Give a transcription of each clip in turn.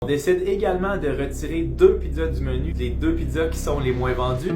On décide également de retirer 2 pizzas du menu, les 2 pizzas qui sont les moins vendues.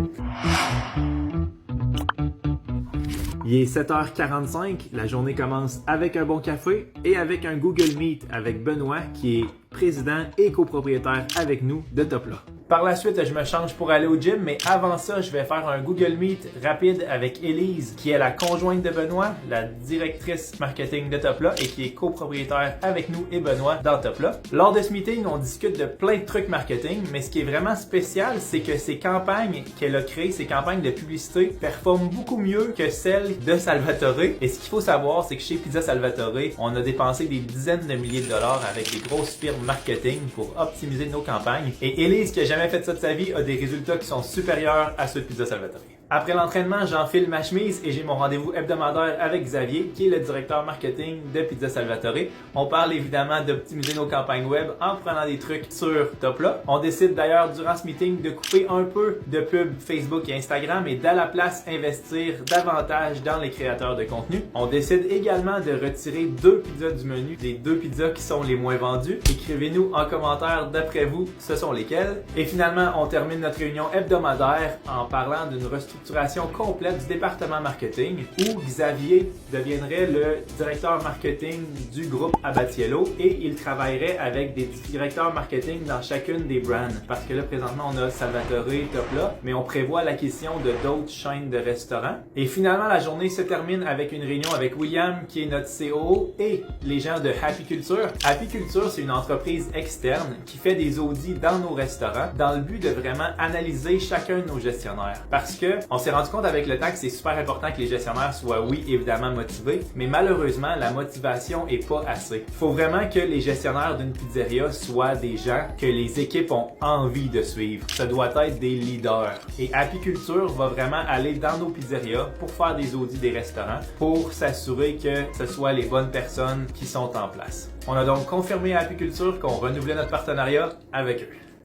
Il est 7h45, la journée commence avec un bon café et avec un Google Meet avec Benoît qui est président et copropriétaire avec nous de Topla. Par la suite, je me change pour aller au gym, mais avant ça, je vais faire un Google Meet rapide avec Élise, qui est la conjointe de Benoît, la directrice marketing de Topla et qui est copropriétaire avec nous et Benoît dans Topla. Lors de ce meeting, on discute de plein de trucs marketing, mais ce qui est vraiment spécial, c'est que ces campagnes qu'elle a créées, ces campagnes de publicité, performent beaucoup mieux que celles de Salvatore. Et ce qu'il faut savoir, c'est que chez Pizza Salvatore, on a dépensé des dizaines de milliers de dollars avec des grosses firmes marketing pour optimiser nos campagnes. Et Élise, qui a jamais fait ça de sa vie, a des résultats qui sont supérieurs à ceux de Pizza Salvatore. Après l'entraînement, j'enfile ma chemise et j'ai mon rendez-vous hebdomadaire avec Xavier, qui est le directeur marketing de Pizza Salvatore. On parle évidemment d'optimiser nos campagnes web en prenant des trucs sur Topla. On décide d'ailleurs durant ce meeting de couper un peu de pub Facebook et Instagram et d'à la place investir davantage dans les créateurs de contenu. On décide également de retirer 2 pizzas du menu, les 2 pizzas qui sont les moins vendues. Écrivez-nous en commentaire d'après vous, ce sont lesquelles. Et finalement, on termine notre réunion hebdomadaire en parlant d'une restructuration complète du département marketing où Xavier deviendrait le directeur marketing du groupe Abatiello et il travaillerait avec des directeurs marketing dans chacune des brands. Parce que là, présentement, on a Salvatore, Topla, mais on prévoit l'acquisition de d'autres chaînes de restaurants. Et finalement, la journée se termine avec une réunion avec William, qui est notre COO, et les gens de Happy Culture. Happy Culture, c'est une entreprise externe qui fait des audits dans nos restaurants dans le but de vraiment analyser chacun de nos gestionnaires. Parce que on s'est rendu compte avec le temps que c'est super important que les gestionnaires soient, oui, évidemment motivés, mais malheureusement, la motivation est pas assez. Il faut vraiment que les gestionnaires d'une pizzeria soient des gens que les équipes ont envie de suivre. Ça doit être des leaders. Et Apiculture va vraiment aller dans nos pizzerias pour faire des audits des restaurants pour s'assurer que ce soit les bonnes personnes qui sont en place. On a donc confirmé à Apiculture qu'on renouvelait notre partenariat avec eux.